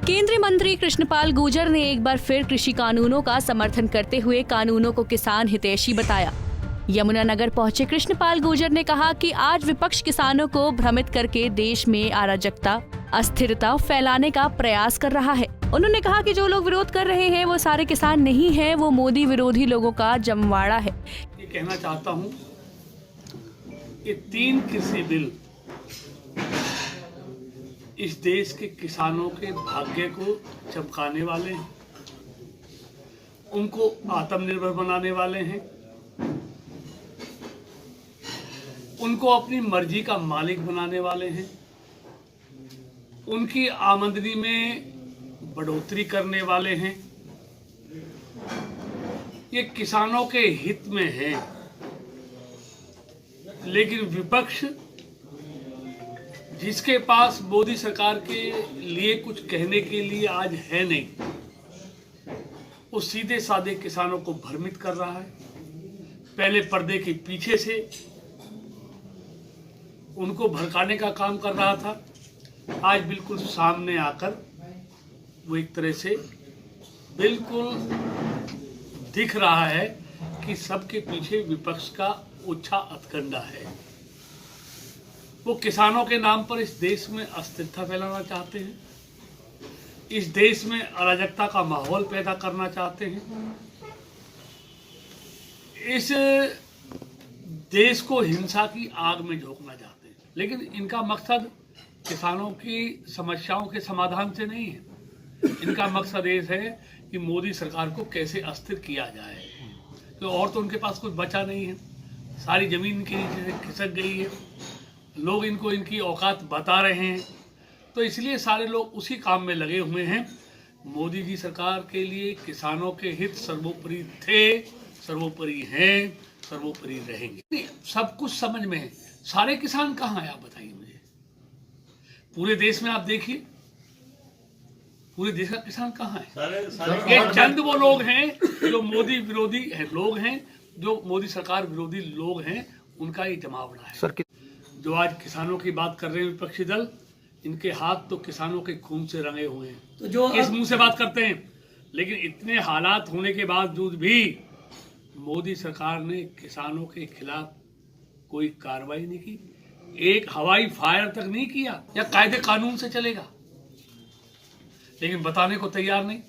केंद्रीय मंत्री कृष्णपाल गुर्जर ने एक बार फिर कृषि कानूनों का समर्थन करते हुए कानूनों को किसान हितैषी बताया। यमुनानगर पहुंचे कृष्णपाल गुर्जर ने कहा कि आज विपक्ष किसानों को भ्रमित करके देश में अराजकता, अस्थिरता फैलाने का प्रयास कर रहा है। उन्होंने कहा कि जो लोग विरोध कर रहे हैं वो सारे किसान नहीं हैं, वो मोदी विरोधी लोगों का जमवाड़ा है। ये कहना चाहता हूँ, ये 3 कृषि बिल इस देश के किसानों के भाग्य को चमकाने वाले हैं, उनको आत्मनिर्भर बनाने वाले हैं, उनको अपनी मर्जी का मालिक बनाने वाले हैं, उनकी आमदनी में बढ़ोतरी करने वाले हैं। ये किसानों के हित में है, लेकिन विपक्ष जिसके पास मोदी सरकार के लिए कुछ कहने के लिए आज है नहीं, वो सीधे साधे किसानों को भ्रमित कर रहा है। पहले पर्दे के पीछे से उनको भड़काने का काम कर रहा था, आज बिल्कुल सामने आकर वो एक तरह से बिल्कुल दिख रहा है कि सबके पीछे विपक्ष का ओछा हथकंडा है। वो किसानों के नाम पर इस देश में अस्थिरता फैलाना चाहते हैं, इस देश में अराजकता का माहौल पैदा करना चाहते हैं, इस देश को हिंसा की आग में झोंकना चाहते हैं। लेकिन इनका मकसद किसानों की समस्याओं के समाधान से नहीं है, इनका मकसद ये है कि मोदी सरकार को कैसे अस्थिर किया जाए। तो और तो उनके पास कुछ बचा नहीं है, सारी जमीन के नीचे से खिसक गई है, लोग इनको इनकी औकात बता रहे हैं, तो इसलिए सारे लोग उसी काम में लगे हुए हैं। मोदी जी सरकार के लिए किसानों के हित सर्वोपरि थे, सर्वोपरि हैं, सर्वोपरि रहेंगे। सब कुछ समझ में है। सारे किसान कहाँ हैं आप बताइए मुझे। पूरे देश में आप देखिए, पूरे देश का किसान कहाँ है। ये चंद वो लोग हैं जो मोदी विरोधी लोग हैं, जो मोदी सरकार विरोधी लोग हैं, उनका ये जमावड़ा है। जो आज किसानों की बात कर रहे हैं विपक्षी दल, इनके हाथ तो किसानों के खून से रंगे हुए हैं। तो जो किस मुंह से बात करते हैं। लेकिन इतने हालात होने के बावजूद भी मोदी सरकार ने किसानों के खिलाफ कोई कार्रवाई नहीं की, एक हवाई फायर तक नहीं किया। या कायदे कानून से चलेगा, लेकिन बताने को तैयार नहीं।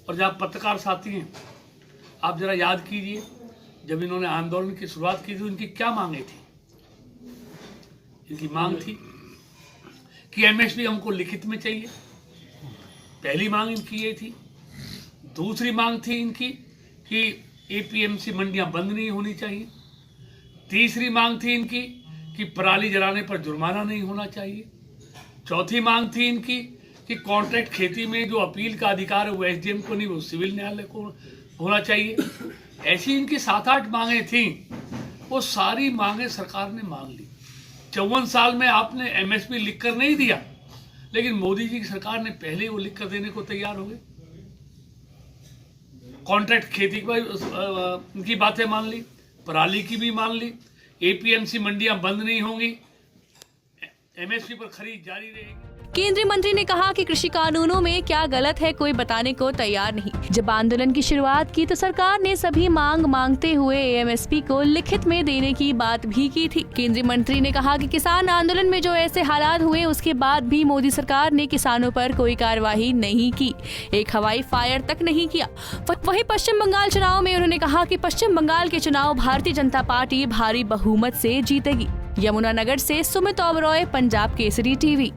और जब पत्रकार साथी हैं, आप जरा याद कीजिए, जब इन्होंने आंदोलन की शुरुआत की थी, इनकी क्या मांगे थी। इनकी मांग थी कि एमएसपी हमको लिखित में चाहिए, पहली मांग इनकी ये थी। दूसरी मांग थी इनकी कि एपीएमसी मंडियां बंद नहीं होनी चाहिए। तीसरी मांग थी इनकी कि पराली जलाने पर जुर्माना नहीं होना चाहिए। चौथी मांग थी इनकी कि कॉन्ट्रैक्ट खेती में जो अपील का अधिकार है वो एसडीएम को नहीं, वो सिविल न्यायालय को होना चाहिए। ऐसी इनकी 7-8 मांगे थी। वो सारी मांगे सरकार ने मान ली। 54 साल में आपने एमएसपी लिखकर नहीं दिया, लेकिन मोदी जी की सरकार ने पहले वो लिखकर देने को तैयार हो गए। कॉन्ट्रैक्ट खेती की बातें मान ली, पराली की भी मान ली, एपीएमसी मंडियां बंद नहीं होंगी, एमएसपी पर खरीद जारी रहेगी। केंद्रीय मंत्री ने कहा कि कृषि कानूनों में क्या गलत है कोई बताने को तैयार नहीं। जब आंदोलन की शुरुआत की तो सरकार ने सभी मांगते हुए एमएसपी को लिखित में देने की बात भी की थी। केंद्रीय मंत्री ने कहा कि किसान आंदोलन में जो ऐसे हालात हुए उसके बाद भी मोदी सरकार ने किसानों पर कोई कार्यवाही नहीं की, एक हवाई फायर तक नहीं किया। वहीं पश्चिम बंगाल चुनाव में उन्होंने कहा कि पश्चिम बंगाल के चुनाव भारतीय जनता पार्टी भारी बहुमत से जीतेगी। यमुनानगर से सुमित ओबरॉय, पंजाब केसरी टीवी।